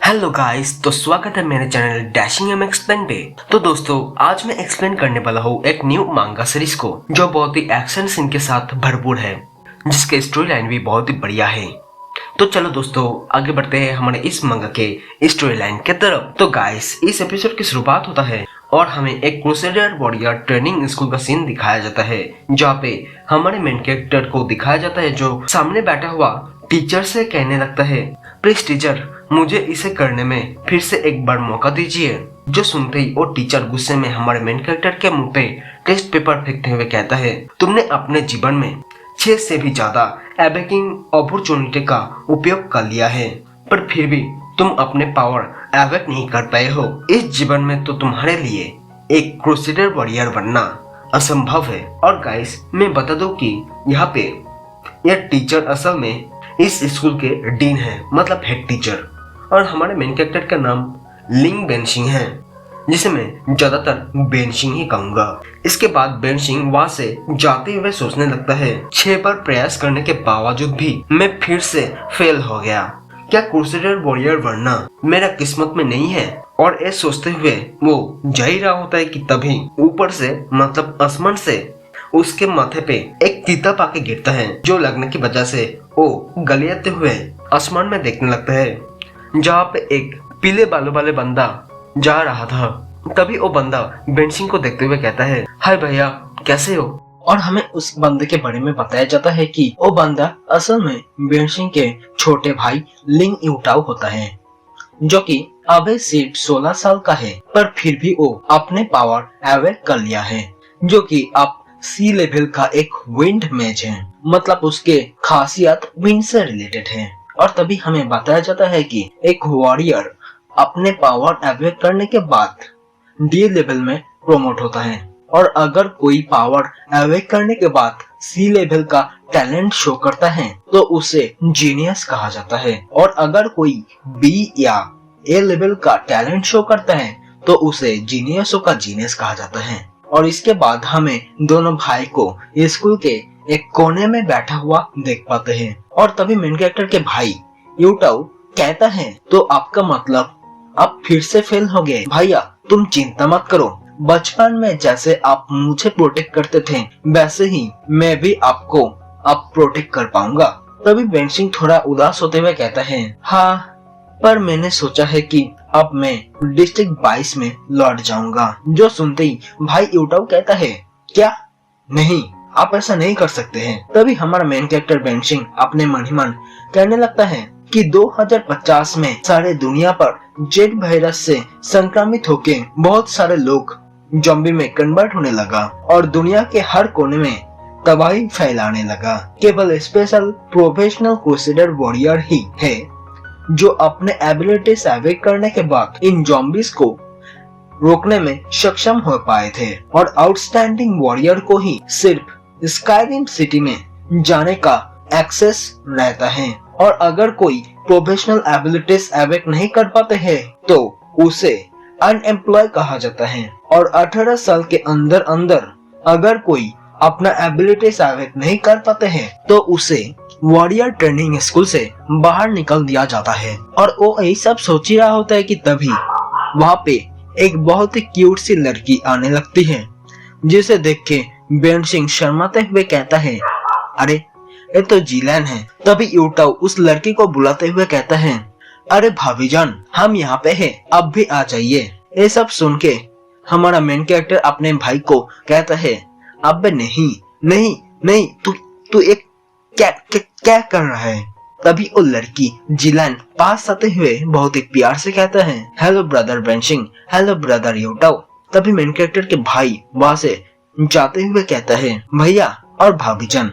Hello guys, तो स्वागत है मेरे चैनल डैशिंग एम एक्सप्लेन पे। तो दोस्तों, आज मैं एक्सप्लेन करने वाला हूँ एक न्यू मांगा सीरीज को जो बहुत ही एक्शन सीन के साथ भरपूर है, जिसके स्टोरी लाइन भी बहुत ही बढ़िया है। तो चलो दोस्तों, आगे बढ़ते हैं हमारे इस मांगा के स्टोरी लाइन के तरफ। तो गाइस, इस एपिसोड की शुरुआत होता है और हमें एक क्रूसेडर वॉरियर ट्रेनिंग स्कूल का सीन दिखाया जाता है, जहाँ पे हमारे मेन कैरेक्टर को दिखाया जाता है जो सामने बैठा हुआ टीचर से कहने लगता है, प्लीज टीचर, मुझे इसे करने में फिर से एक बार मौका दीजिए। जो सुनते ही वो टीचर गुस्से में हमारे मेन कैरेक्टर के मुंह पे टेस्ट पेपर फेंकते हुए कहता है, तुमने अपने जीवन में 6 से भी ज्यादा एवेकिंग अपॉर्चुनिटी का उपयोग कर लिया है, पर फिर भी तुम अपने पावर एवेक नहीं कर पाए हो। इस जीवन में तो तुम्हारे लिए एक क्रूसेडर वॉरियर बनना असंभव है। और गाइस, मैं बता दूं कि यहाँ पे यह टीचर असल में इस स्कूल के डीन है, मतलब हेड टीचर। और हमारे मेन कैरेक्टर का नाम लिंग बेनशिंग है, जिसे मैं ज्यादातर बेनशिंग ही कहूंगा। इसके बाद बेनशिंग वहां से जाते हुए सोचने लगता है, 6 बार प्रयास करने के बावजूद भी मैं फिर से फेल हो गया। क्या क्रूसेडर वॉरियर बनना मेरा किस्मत में नहीं है? और ये सोचते हुए वो जा ही रहा होता है कि तभी ऊपर से, मतलब आसमान से उसके माथे पे एक तीता पाके गिरता है, जो लगने की वजह से वो गलियाते हुए आसमान में देखने लगता है, जहाँ पे एक पीले बालों वाले बंदा जा रहा था। तभी वो बंदा बेनशिंग को देखते हुए कहता है, हाय भैया, कैसे हो? और हमें उस बंदे के बारे में बताया जाता है कि वो बंदा असल में बेनशिंग के छोटे भाई लिंग यूटाओ होता है, जो कि अभी सिर्फ 16 साल का है, पर फिर भी वो अपने पावर अवेक कर लिया है, जो कि अब सी लेवल का एक विंड मैच है, मतलब उसके खासियत विंड से रिलेटेड है। और तभी हमें बताया जाता है कि एक वॉरियर अपने पावर अवेक करने के बाद डी लेवल में प्रोमोट होता है, और अगर कोई पावर अवेक करने के बाद सी लेवल का टैलेंट शो करता है तो उसे जीनियस कहा जाता है, और अगर कोई बी या ए लेवल का टैलेंट शो करता है तो उसे जीनियसों का जीनियस कहा जाता है। और इसके बाद हमें दोनों भाई को स्कूल के एक कोने में बैठा हुआ देख पाते हैं, और तभी मेन कैरेक्टर के भाई यूटाओ कहता है, तो आपका मतलब आप फिर से फेल हो गए? भैया, तुम चिंता मत करो, बचपन में जैसे आप मुझे प्रोटेक्ट करते थे वैसे ही मैं भी आपको अब प्रोटेक्ट कर पाऊंगा। तभी बेनशिंग थोड़ा उदास होते हुए कहता है, हाँ, पर मैंने सोचा है कि अब मैं डिस्ट्रिक्ट 22 में लौट जाऊंगा। जो सुनते ही भाई यूटाओ कहता है, क्या? नहीं, आप ऐसा नहीं कर सकते हैं। तभी हमारा मेन कैरेक्टर बेनशिंग अपने मन ही मन कहने लगता है कि 2050 में सारे दुनिया पर जेड वायरस से संक्रमित होके बहुत सारे लोग ज़ॉम्बी में कन्वर्ट होने लगा और दुनिया के हर कोने में तबाही फैलाने लगा। केवल स्पेशल प्रोफेशनल क्रूसेडर वॉरियर ही है जो अपने एबिलिटीज अवेक करने के बाद इन ज़ॉम्बीज को रोकने में सक्षम हो पाए थे, और आउटस्टैंडिंग वॉरियर को ही सिर्फ स्काईरिम सिटी में जाने का एक्सेस रहता है। और अगर कोई प्रोफेशनल एबिलिटीज अवेक नहीं कर पाते हैं तो उसे अनएम्प्लॉय कहा जाता है, और 18 साल के अंदर अंदर अगर कोई अपना एबिलिटीज अवेक नहीं कर पाते हैं तो उसे वॉरियर ट्रेनिंग स्कूल से बाहर निकल दिया जाता है। और वो यही सब सोच ही रहा होता है कि तभी वहाँ पे एक बहुत ही क्यूट सी लड़की आने लगती है, जिसे देख के बेनशिंग शर्माते हुए कहता है, अरे ये तो जिलैन है। तभी यूटाओ उस लड़की को बुलाते हुए कहता है, अरे भाभी जान, हम यहाँ पे हैं, अब भी आ जाइए। ये सब सुन के हमारा मेन कैरेक्टर अपने भाई को कहता है, अब नहीं नहीं नहीं, तू एक क्या कर रहा है? तभी वो लड़की जिलैन पास आते हुए बहुत ही प्यार से कहता है, हेलो ब्रदर बेनशिंग, हेलो ब्रदर यूटाओ। तभी मेन कैरेक्टर के भाई वहां से जाते हुए कहता है, भैया और भाभी जान,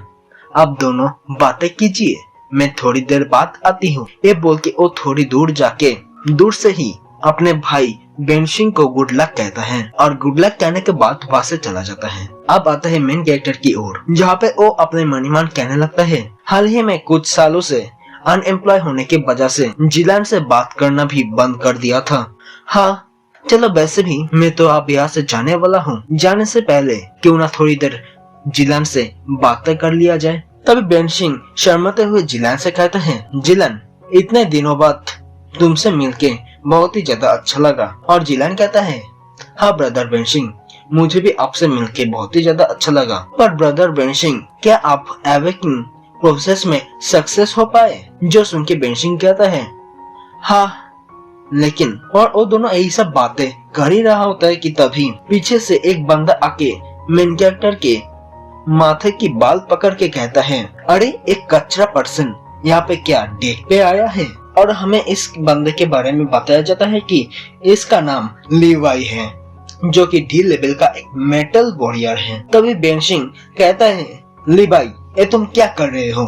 आप दोनों बातें कीजिए, मैं थोड़ी देर बाद आती हूँ। ये बोल के वो थोड़ी दूर जाके दूर से ही अपने भाई बेनशिंग को गुड लक कहता है, और गुड लक कहने के बाद वहां से चला जाता है। अब आता है मेन कैरेक्टर की ओर, जहाँ पे वो अपने मनीमान कहने लगता है, हाल ही में कुछ सालों से अनएम्प्लॉय होने की वजह से जिलैन से बात करना भी बंद कर दिया था। हाँ, चलो वैसे भी मैं तो अब यहाँ से जाने वाला हूँ, जाने से पहले क्यों ना थोड़ी देर जिलैन से बातें कर लिया जाए। तभी बेनशिंग शर्माते हुए जिलैन से कहता है, जिलैन, इतने दिनों बाद तुमसे मिलके बहुत ही ज्यादा अच्छा लगा। और जिलान कहता है, हाँ ब्रदर बेनशिंग, मुझे भी आपसे मिलके बहुत ही ज्यादा अच्छा लगा। पर ब्रदर बेनशिंग, क्या आप एवेकिंग प्रोसेस में सक्सेस हो पाए? जो सुन के बेनशिंग कहता है, हाँ लेकिन, और वो दोनों यही सब बातें कर ही रहा होता है कि तभी पीछे से एक बंदा आके मेन कैरेक्टर के माथे की बाल पकड़ के कहता है, अरे एक कचरा पर्सन यहाँ पे क्या डेट पे आया है? और हमें इस बंदे के बारे में बताया जाता है कि इसका नाम लीवाई है, जो कि डी लेवल का एक मेटल वॉरियर है। तभी बेनशिंग कहता है, लीवाई ये तुम क्या कर रहे हो?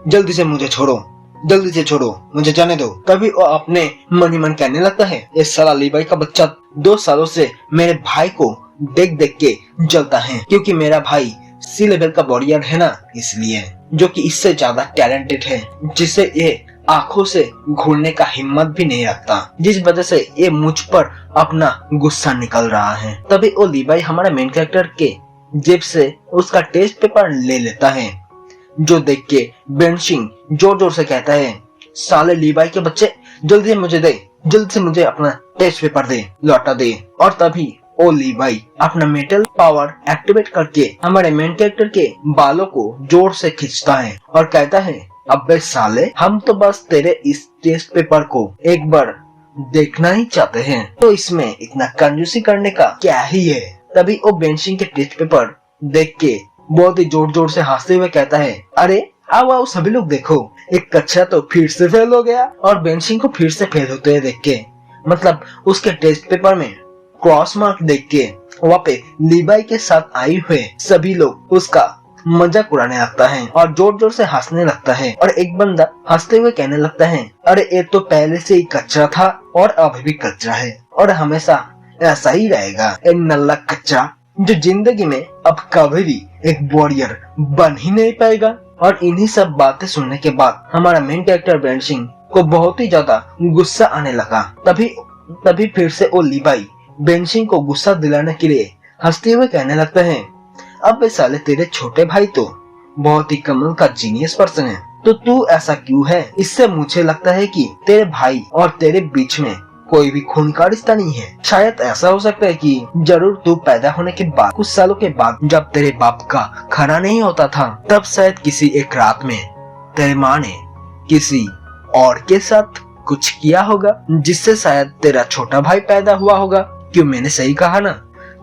जल्दी से मुझे छोड़ो, जल्दी से छोड़ो, मुझे जाने दो। तभी वो अपने मन ही मन कहने लगता है, ये साला लीवाई का बच्चा 2 सालों से मेरे भाई को देख देख के जलता है, क्योंकि मेरा भाई सी लेवल का वॉरियर है ना, इसलिए, जो कि इससे ज्यादा टैलेंटेड है, जिसे ये आंखों से घूरने का हिम्मत भी नहीं रखता, जिस वजह से ये मुझ पर अपना गुस्सा निकल रहा है। तभी वो लीवाई हमारा मेन कैरेक्टर के जेब से उसका टेस्ट पेपर ले लेता है, जो देख के बेनशिंग जोर जोर से कहता है, साले लीवाई के बच्चे, जल्दी से मुझे दे, जल्दी से मुझे अपना टेस्ट पेपर दे, लौटा दे। और तभी ओ लीवाई अपना मेटल पावर एक्टिवेट करके हमारे मेन कैरेक्टर के बालों को जोर से खींचता है और कहता है, अबे साले, हम तो बस तेरे इस टेस्ट पेपर को एक बार देखना ही चाहते हैं, तो इसमें इतना कंजूसी करने का क्या ही है? तभी वो बेनशिंग के टेस्ट पेपर देख के बहुत ही जोर जोर से हंसते हुए कहता है, अरे आओ आओ सभी लोग देखो, एक कच्चा तो फिर से फेल हो गया। और बेनशिंग को फिर से फेल होते हुए देख के, मतलब उसके टेस्ट पेपर में क्रॉस मार्क देख के, वहाँ पे लीवाई के साथ आए हुए सभी लोग उसका मजाक उड़ाने लगता है और जोर जोर से हंसने लगता है। और एक बंदा हंसते हुए कहने लगता है, अरे ये तो पहले से ही कच्चा था और अभी भी कच्चा है और हमेशा ऐसा ही रहेगा, ये नल्ला कच्चा जो जिंदगी में अब कभी भी एक वॉरियर बन ही नहीं पाएगा। और इन्हीं सब बातें सुनने के बाद हमारा मेन कैरेक्टर बेनशिंग को बहुत ही ज्यादा गुस्सा आने लगा। तभी फिर से वो लीवाई बेनशिंग को गुस्सा दिलाने के लिए हंसते हुए कहने लगता है, अब वे साले तेरे छोटे भाई तो बहुत ही कमाल का जीनियस पर्सन है, तो तू ऐसा क्यों है? इससे मुझे लगता है कि तेरे भाई और तेरे बीच में कोई भी खून का रिश्ता नहीं है। शायद ऐसा हो सकता है कि जरूर तू पैदा होने के बाद कुछ सालों के बाद जब तेरे बाप का खाना नहीं होता था, तब शायद किसी एक रात में तेरे माँ ने किसी और के साथ कुछ किया होगा, जिससे शायद तेरा छोटा भाई पैदा हुआ होगा। क्यों मैंने सही कहा ना?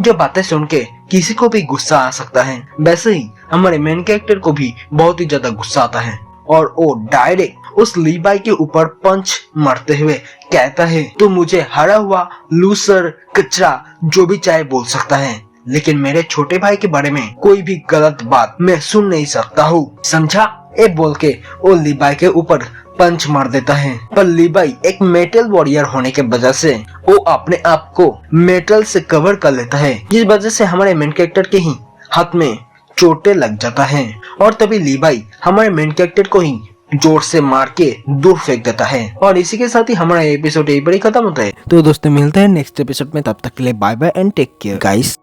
जो बातें सुन के किसी को भी गुस्सा आ सकता है, वैसे ही हमारे मेन कैरेक्टर को भी बहुत ही ज्यादा गुस्सा आता है और वो डायरेक्ट उस लीवाई के ऊपर पंच मारते हुए कहता है, तू मुझे हरा हुआ लूसर कचरा जो भी चाहे बोल सकता है, लेकिन मेरे छोटे भाई के बारे में कोई भी गलत बात मैं सुन नहीं सकता हूँ, समझा? ये बोल के वो लीवाई के ऊपर पंच मार देता है। पर लीवाई एक मेटल वॉरियर होने के वजह से वो अपने आप को मेटल से कवर कर लेता है, जिस वजह से हमारे मेन कैरेक्टर के ही हाथ में चोटें लग जाता है। और तभी लीवाई हमारे मेन कैरेक्टर को ही जोर से मार के दूर फेंक देता है। और इसी के साथ ही हमारा एपिसोड यही पर ही खत्म होता है। तो दोस्तों मिलते हैं नेक्स्ट एपिसोड में, तब तक के लिए bye bye and take care guys.